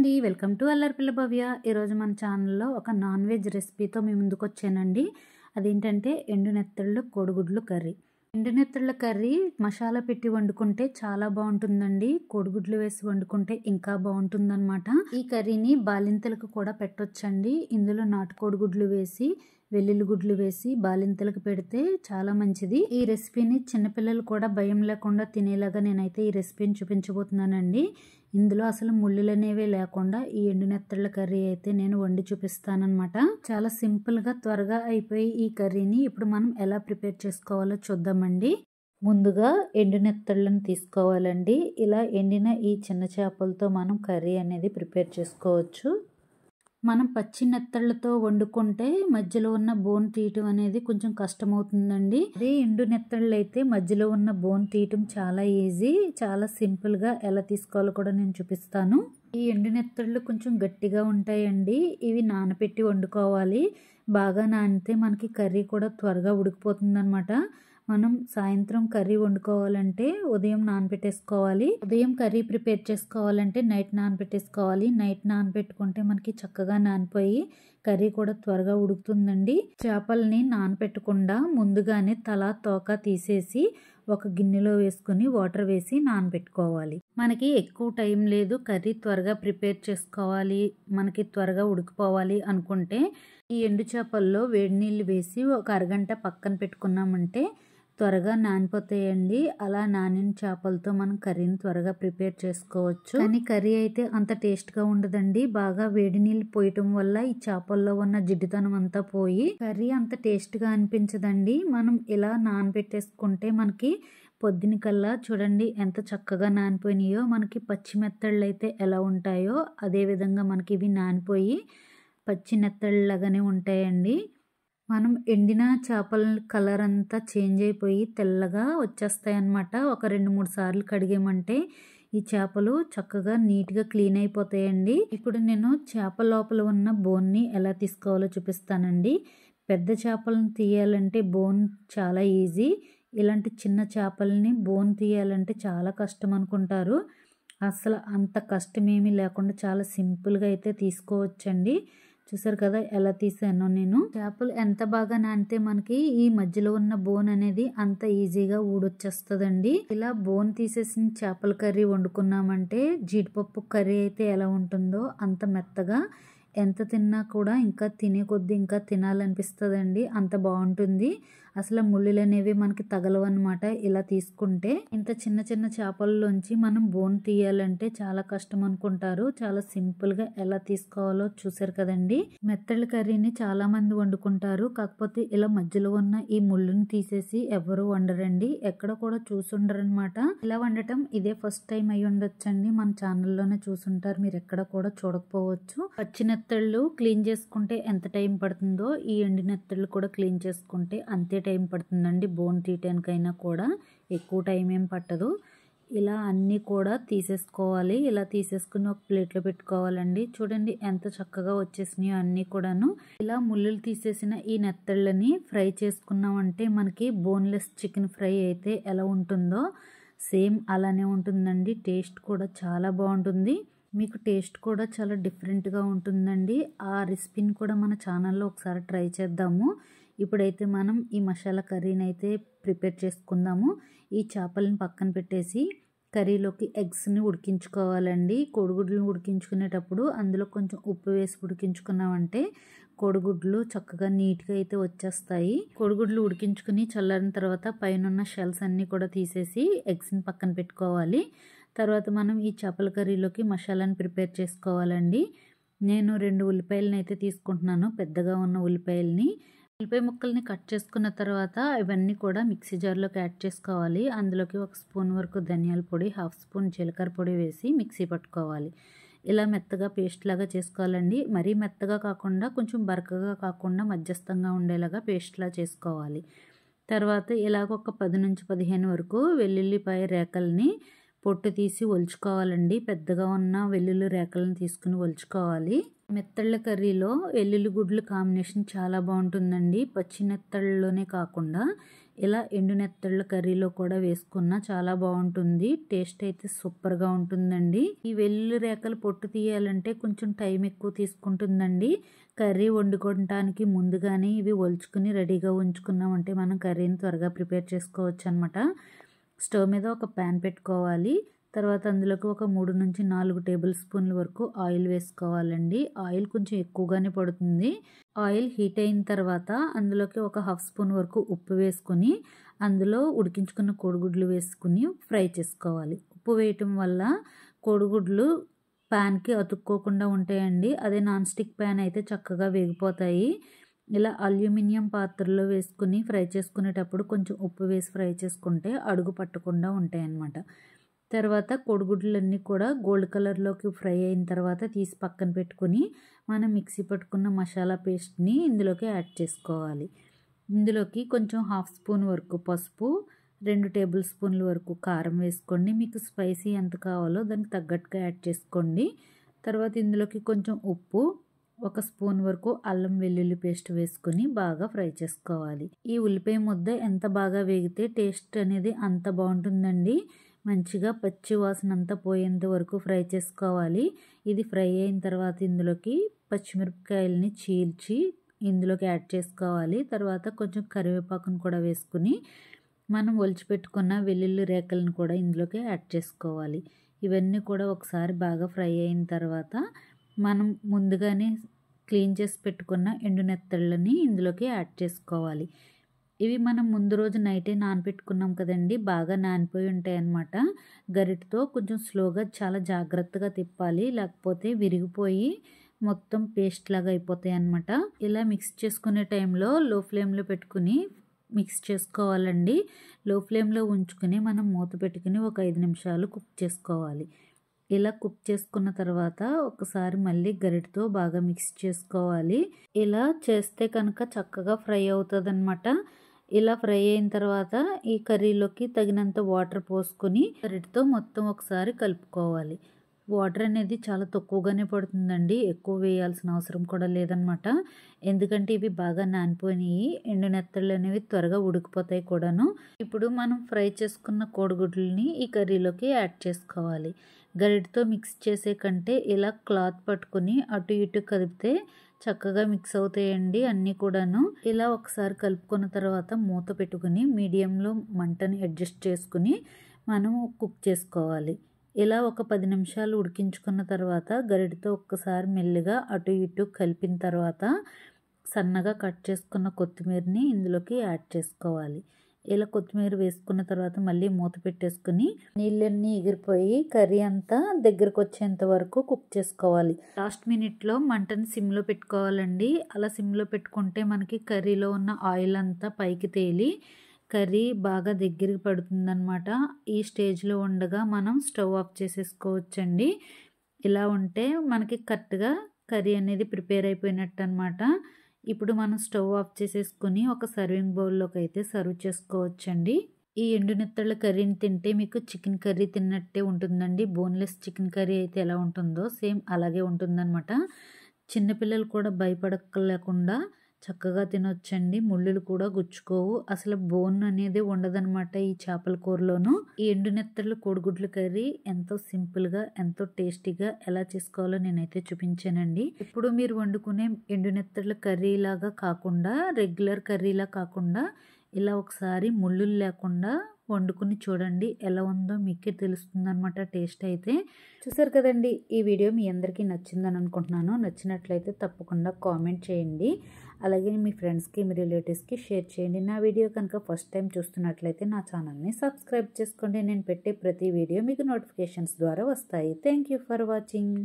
అండి, welcome to అల్లరిపిల్ల భవ్య. ఈరోజు మన ఛానల్లో ఒక నాన్ వెజ్ రెసిపీతో మీ ముందుకు వచ్చానండి. అదేంటంటే ఎండు నెత్తళ్ళు కోడిగుడ్లు కర్రీ. ఎండు నెత్తళ్ళ కర్రీ మసాలా పెట్టి వండుకుంటే చాలా బాగుంటుందండి. కోడిగుడ్లు వేసి వండుకుంటే ఇంకా బాగుంటుందన్నమాట. ఈ కర్రీని బాలింతలకు కూడా పెట్టొచ్చండి. ఇందులో నాటుకోడి గుడ్లు వేసి వెల్లుల్లి గుడ్లు వేసి బాలింతలకు పెడితే చాలా మంచిది. ఈ రెసిపీని చిన్నపిల్లలు కూడా భయం లేకుండా తినేలాగా నేనైతే ఈ రెసిపీని చూపించబోతున్నానండి. ఇందులో అసలు ముళ్ళులు అనేవి లేకుండా ఈ ఎండు నెత్తళ్ళ కర్రీ అయితే నేను వండి చూపిస్తానన్నమాట. చాలా సింపుల్గా త్వరగా అయిపోయి ఈ కర్రీని ఇప్పుడు మనం ఎలా ప్రిపేర్ చేసుకోవాలో చూద్దామండి. ముందుగా ఎండు నెత్తళ్ళను తీసుకోవాలండి. ఇలా ఎండిన ఈ చిన్న చేపలతో మనం కర్రీ అనేది ప్రిపేర్ చేసుకోవచ్చు. మనం పచ్చి నెత్తళ్ళతో వండుకుంటే మధ్యలో ఉన్న బోన్ తీయటం అనేది కొంచెం కష్టమవుతుందండి. అదే ఎండు నెత్తళ్ళు అయితే మధ్యలో ఉన్న బోన్ తీయటం చాలా ఈజీ. చాలా సింపుల్గా ఎలా తీసుకోవాలో కూడా నేను చూపిస్తాను. ఈ ఎండు నెత్తళ్ళు కొంచెం గట్టిగా ఉంటాయండి. ఇవి నానబెట్టి వండుకోవాలి. బాగా నానితే మనకి కర్రీ కూడా త్వరగా ఉడికిపోతుంది అనమాట. మనం సాయంత్రం కర్రీ వండుకోవాలంటే ఉదయం నానబెట్టేసుకోవాలి. ఉదయం కర్రీ ప్రిపేర్ చేసుకోవాలంటే నైట్ నానబెట్టేసుకోవాలి. నైట్ నానబెట్టుకుంటే మనకి చక్కగా నానిపోయి కర్రీ కూడా త్వరగా ఉడుకుతుందండి. చేపల్ని నానబెట్టకుండా ముందుగానే తల తోక తీసేసి ఒక గిన్నెలో వేసుకుని వాటర్ వేసి నానబెట్టుకోవాలి. మనకి ఎక్కువ టైం లేదు, కర్రీ త్వరగా ప్రిపేర్ చేసుకోవాలి, మనకి త్వరగా ఉడికిపోవాలి అనుకుంటే ఈ ఎండు చేపల్లో వేడి నీళ్ళు వేసి ఒక అరగంట పక్కన పెట్టుకున్నామంటే త్వరగా నానిపోతాయండి. అలా నానిన చేపలతో మనం కర్రీని త్వరగా ప్రిపేర్ చేసుకోవచ్చు. కానీ కర్రీ అయితే అంత టేస్ట్గా ఉండదండి. బాగా వేడి నీళ్ళు పోయటం వల్ల ఈ చేపల్లో ఉన్న జిడ్డుతనం అంతా పోయి కర్రీ అంత టేస్ట్గా అనిపించదండి. మనం ఇలా నానబెట్టేసుకుంటే మనకి పొద్దున కల్లా చూడండి ఎంత చక్కగా నానిపోయినాయో. మనకి పచ్చి మెత్తళ్ళు అయితే ఎలా ఉంటాయో అదే విధంగా మనకి ఇవి నానిపోయి పచ్చి నెత్తళ్ళలాగానే ఉంటాయండి. మనం ఎండిన చేపల కలర్ అంతా చేంజ్ అయిపోయి తెల్లగా వచ్చేస్తాయి అన్నమాట. ఒక 2-3 సార్లు కడిగామంటే ఈ చేపలు చక్కగా నీట్గా క్లీన్ అయిపోతాయండి. ఇప్పుడు నేను చేప లోపల ఉన్న బోన్ని ఎలా తీసుకోవాలో చూపిస్తానండి. పెద్ద చేపలను తీయాలంటే బోన్ చాలా ఈజీ. ఇలాంటి చిన్న చేపలని బోన్ తీయాలంటే చాలా కష్టం అనుకుంటారు. అసలు అంత కష్టమేమీ లేకుండా చాలా సింపుల్గా అయితే తీసుకోవచ్చండి. చూసారు కదా ఎలా తీసానో నేను. చేపలు ఎంత బాగా నానితే మనకి ఈ మధ్యలో ఉన్న బోన్ అనేది అంత ఈజీగా ఊడొచ్చేస్తుందండి. ఇలా బోన్ తీసేసిన చేపల కర్రీ వండుకున్నామంటే జీడిపప్పు కర్రీ అయితే ఎలా ఉంటుందో అంత మెత్తగా, ఎంత తిన్నా కూడా ఇంకా తినే కొద్దీ ఇంకా తినాలనిపిస్తుందండి. అంత బాగుంటుంది. అసలు ముళ్ళులు అనేవి మనకి తగలవన్నమాట. ఇలా తీసుకుంటే ఇంత చిన్న చిన్న చేపల్లోంచి మనం బోన్ తీయాలంటే చాలా కష్టం అనుకుంటారు. చాలా సింపుల్గా ఎలా తీసుకోవాలో చూసారు కదండి. మెత్తళ్ళ కర్రీని చాలా మంది వండుకుంటారు. కాకపోతే ఇలా మధ్యలో ఉన్న ఈ ముళ్ళుని తీసేసి ఎవరు వండరండి. ఎక్కడ కూడా చూసుండరనమాట. ఇలా వండటం ఇదే ఫస్ట్ టైం అయి ఉండొచ్చండి. మన ఛానల్లోనే చూసుంటారు. మీరు ఎక్కడ కూడా చూడకపోవచ్చు. పచ్చి నెత్తళ్ళు క్లీన్ చేసుకుంటే ఎంత టైం పడుతుందో ఈ ఎండి నెత్తళ్ళు కూడా క్లీన్ చేసుకుంటే అంతే టైం పడుతుందండి. బోన్ తీయటానికైనా కూడా ఎక్కువ టైం ఏం పట్టదు. ఇలా అన్నీ కూడా తీసేసుకోవాలి. ఇలా తీసేసుకుని ఒక ప్లేట్లో పెట్టుకోవాలండి. చూడండి ఎంత చక్కగా వచ్చేసినాయో అన్నీ కూడాను. ఇలా ముళ్ళులు తీసేసిన ఈ నెత్తళ్ళని ఫ్రై చేసుకున్నామంటే మనకి బోన్లెస్ చికెన్ ఫ్రై అయితే ఎలా ఉంటుందో సేమ్ అలానే ఉంటుందండి. టేస్ట్ కూడా చాలా బాగుంటుంది. మీకు టేస్ట్ కూడా చాలా డిఫరెంట్గా ఉంటుందండి. ఆ రెసిపీని కూడా మన ఛానల్లో ఒకసారి ట్రై చేద్దాము. ఇప్పుడైతే మనం ఈ మసాలా కర్రీని అయితే ప్రిపేర్ చేసుకుందాము. ఈ చేపలను పక్కన పెట్టేసి కర్రీలోకి ఎగ్స్ని ఉడికించుకోవాలండి. కోడిగుడ్లను ఉడికించుకునేటప్పుడు అందులో కొంచెం ఉప్పు వేసి ఉడికించుకున్నామంటే కోడిగుడ్లు చక్కగా నీట్గా అయితే వచ్చేస్తాయి. కోడిగుడ్లు ఉడికించుకుని చల్లారిన తర్వాత పైన ఉన్న షెల్స్ అన్నీ కూడా తీసేసి ఎగ్స్ని పక్కన పెట్టుకోవాలి. తర్వాత మనం ఈ చేపల కర్రీలోకి మసాలాని ప్రిపేర్ చేసుకోవాలండి. నేను 2 ఉల్లిపాయలను అయితే తీసుకుంటున్నాను, పెద్దగా ఉన్న ఉల్లిపాయలని. ఉల్లిపాయ ముక్కల్ని కట్ చేసుకున్న తర్వాత ఇవన్నీ కూడా మిక్సీ జార్లోకి యాడ్ చేసుకోవాలి. అందులోకి 1 స్పూన్ వరకు ధనియాల పొడి, 1/2 స్పూన్ జీలకర్ర పొడి వేసి మిక్సీ పట్టుకోవాలి. ఇలా మెత్తగా పేస్ట్ లాగా చేసుకోవాలండి. మరీ మెత్తగా కాకుండా కొంచెం బరకగా కాకుండా మధ్యస్థంగా ఉండేలాగా పేస్ట్లా చేసుకోవాలి. తర్వాత ఇలాగ ఒక 10-15 వరకు వెల్లుల్లిపాయ రేకల్ని పొట్టు తీసి ఒలుచుకోవాలండి. పెద్దగా ఉన్న వెల్లుల్లి రేకలను తీసుకుని ఒలుచుకోవాలి. మెత్తళ్ళ కర్రీలో వెల్లుల్లి గుడ్లు కాంబినేషన్ చాలా బాగుంటుందండి. పచ్చి నెత్తళ్ళలోనే కాకుండా ఇలా ఎండు నెత్తళ్ళ కర్రీలో కూడా వేసుకున్న చాలా బాగుంటుంది. టేస్ట్ అయితే సూపర్గా ఉంటుందండి. ఈ వెల్లుల్లి రేఖలు పొట్టు తీయాలంటే కొంచెం టైం ఎక్కువ తీసుకుంటుందండి. కర్రీ వండుకోవడానికి ముందుగానే ఇవి ఒలుచుకుని రెడీగా ఉంచుకున్నామంటే మనం కర్రీని త్వరగా ప్రిపేర్ చేసుకోవచ్చు అనమాట. స్టవ్ మీద ఒక ప్యాన్ పెట్టుకోవాలి. తర్వాత అందులోకి ఒక 3 నుంచి 4 టేబుల్ స్పూన్ల వరకు ఆయిల్ వేసుకోవాలండి. ఆయిల్ కొంచెం ఎక్కువగానే పడుతుంది. ఆయిల్ హీట్ అయిన తర్వాత అందులోకి ఒక 1/2 స్పూన్ వరకు ఉప్పు వేసుకొని అందులో ఉడికించుకున్న కోడిగుడ్లు వేసుకుని ఫ్రై చేసుకోవాలి. ఉప్పు వేయటం వల్ల కోడిగుడ్లు ప్యాన్కి అతుక్కోకుండా ఉంటాయండి. అదే నాన్ స్టిక్ ప్యాన్ అయితే చక్కగా వేగిపోతాయి. ఇలా అల్యూమినియం పాత్రలో వేసుకుని ఫ్రై చేసుకునేటప్పుడు కొంచెం ఉప్పు వేసి ఫ్రై చేసుకుంటే అడుగు పట్టకుండా ఉంటాయి అన్నమాట. తర్వాత కోడిగుడ్లన్నీ కూడా గోల్డ్ కలర్లోకి ఫ్రై అయిన తర్వాత తీసి పక్కన పెట్టుకుని మనం మిక్సీ పట్టుకున్న మసాలా పేస్ట్ని ఇందులోకి యాడ్ చేసుకోవాలి. ఇందులోకి కొంచెం 1/2 స్పూన్ వరకు పసుపు, 2 టేబుల్ స్పూన్ల వరకు కారం వేసుకోండి. మీకు స్పైసీ ఎంత కావాలో దానికి తగ్గట్టుగా యాడ్ చేసుకోండి. తర్వాత ఇందులోకి కొంచెం ఉప్పు, 1 స్పూన్ వరకు అల్లం వెల్లుల్లి పేస్ట్ వేసుకొని బాగా ఫ్రై చేసుకోవాలి. ఈ ఉల్లిపాయ ముద్ద ఎంత బాగా వేగితే టేస్ట్ అనేది అంత బాగుంటుందండి. మంచిగా పచ్చి వాసన అంతా పోయేంత వరకు ఫ్రై చేసుకోవాలి. ఇది ఫ్రై అయిన తర్వాత ఇందులోకి పచ్చిమిరపకాయలని చీల్చి ఇందులోకి యాడ్ చేసుకోవాలి. తర్వాత కొంచెం కరివేపాకును కూడా వేసుకుని మనం ఒలిచిపెట్టుకున్న వెల్లుల్లి రేఖలను కూడా ఇందులోకి యాడ్ చేసుకోవాలి. ఇవన్నీ కూడా ఒకసారి బాగా ఫ్రై అయిన తర్వాత మనం ముందుగానే క్లీన్ చేసి పెట్టుకున్న ఎండు నెత్తళ్ళని ఇందులోకి యాడ్ చేసుకోవాలి. ఇవి మనం ముందు రోజు నైటే నానబెట్టుకున్నాం కదండి, బాగా నానిపోయి ఉంటాయి అన్నమాట. గరిటతో కొంచెం స్లోగా చాలా జాగ్రత్తగా తిప్పాలి, లేకపోతే విరిగిపోయి మొత్తం పేస్ట్ లాగా అయిపోతాయి అన్నమాట. ఇలా మిక్స్ చేసుకునే టైంలో లో ఫ్లేమ్లో పెట్టుకుని మిక్స్ చేసుకోవాలండి. లో ఫ్లేమ్లో ఉంచుకుని మనం మూత పెట్టుకుని ఒక 5 నిమిషాలు కుక్ చేసుకోవాలి. ఇలా కుక్ చేసుకున్న తర్వాత ఒకసారి మళ్ళీ గరిటతో బాగా మిక్స్ చేసుకోవాలి. ఇలా చేస్తే కనుక చక్కగా ఫ్రై అవుతుంది అన్నమాట. ఇలా ఫ్రై అయిన తర్వాత ఈ కర్రీలోకి తగినంత వాటర్ పోసుకొని గరిటతో మొత్తం ఒకసారి కలుపుకోవాలి. వాటర్ అనేది చాలా తక్కువగానే పడుతుందండి, ఎక్కువ వేయాల్సిన అవసరం కూడా లేదనమాట. ఎందుకంటే ఇవి బాగా నానిపోయినాయి, ఎండు నెత్తళ్ళు అనేవి త్వరగా ఉడికిపోతాయి కూడాను. ఇప్పుడు మనం ఫ్రై చేసుకున్న కోడిగుడ్లని ఈ కర్రీలోకి యాడ్ చేసుకోవాలి. గరిటతో మిక్స్ చేసే కంటే ఇలా క్లాత్ పట్టుకుని అటు ఇటు కదిపితే చక్కగా మిక్స్ అవుతాయండి అన్నీ కూడాను. ఇలా ఒకసారి కలుపుకున్న తర్వాత మూత పెట్టుకుని మీడియంలో మంటని అడ్జస్ట్ చేసుకుని మనం కుక్ చేసుకోవాలి. ఇలా ఒక 10 నిమిషాలు ఉడికించుకున్న తర్వాత గరిటతో ఒక్కసారి మెల్లిగా అటు ఇటు కలిపిన తర్వాత సన్నగా కట్ చేసుకున్న కొత్తిమీరని ఇందులోకి యాడ్ చేసుకోవాలి. ఇలా కొత్తిమీర వేసుకున్న తర్వాత మళ్ళీ మూత పెట్టేసుకుని నీళ్ళన్నీ ఎగిరిపోయి కర్రీ అంతా దగ్గరకు వచ్చేంత వరకు కుక్ చేసుకోవాలి. లాస్ట్ మినిట్లో మంటని సిమ్లో పెట్టుకోవాలండి. అలా సిమ్లో పెట్టుకుంటే మనకి కర్రీలో ఉన్న ఆయిల్ అంతా పైకి తేలి కర్రీ బాగా దగ్గరికి పడుతుందన్నమాట. ఈ స్టేజ్లో ఉండగా మనం స్టవ్ ఆఫ్ చేసేసుకోవచ్చండి. ఇలా ఉంటే మనకి కరెక్ట్గా కర్రీ అనేది ప్రిపేర్ అయిపోయినట్టు అనమాట. ఇప్పుడు మనం స్టవ్ ఆఫ్ చేసేసుకుని ఒక సర్వింగ్ బౌల్లోకి అయితే సర్వ్ చేసుకోవచ్చండి. ఈ ఎండు నెత్తళ్ళ కర్రీని తింటే మీకు చికెన్ కర్రీ తిన్నట్టే ఉంటుందండి. బోన్లెస్ చికెన్ కర్రీ అయితే ఎలా ఉంటుందో సేమ్ అలాగే ఉంటుందన్నమాట. చిన్నపిల్లలు కూడా భయపడలేకుండా చక్కగా తినొచ్చండి. ముళ్ళులు కూడా గుచ్చుకోవు, అసలు బోన్ అనేది ఉండదన్నమాట ఈ చేపల కూరలోను. ఈ ఎండు నెత్తళ్ళు కోడిగుడ్ల కర్రీ ఎంతో సింపుల్గా ఎంతో టేస్టీగా ఎలా చేసుకోవాలో నేనైతే చూపించానండి. ఇప్పుడు మీరు వండుకునే ఎండు నెత్తళ్ళ కర్రీ లాగా కాకుండా, రెగ్యులర్ కర్రీలా కాకుండా ఇలా ఒకసారి ముళ్ళులు లేకుండా వండుకుని చూడండి, ఎలా ఉందో మీకే తెలుస్తుంది అనమాట టేస్ట్ అయితే. చూసారు కదండి, ఈ వీడియో మీ అందరికీ నచ్చిందని అనుకుంటున్నాను. నచ్చినట్లయితే తప్పకుండా కామెంట్ చేయండి. అలాగే మీ ఫ్రెండ్స్కి మీ రిలేటివ్స్కి షేర్ చేయండి. నా వీడియో కనుక ఫస్ట్ టైం చూస్తున్నట్లయితే నా ఛానల్ని సబ్స్క్రైబ్ చేసుకోండి. నేను పెట్టే ప్రతి వీడియో మీకు నోటిఫికేషన్స్ ద్వారా వస్తాయి. Thank you for watching.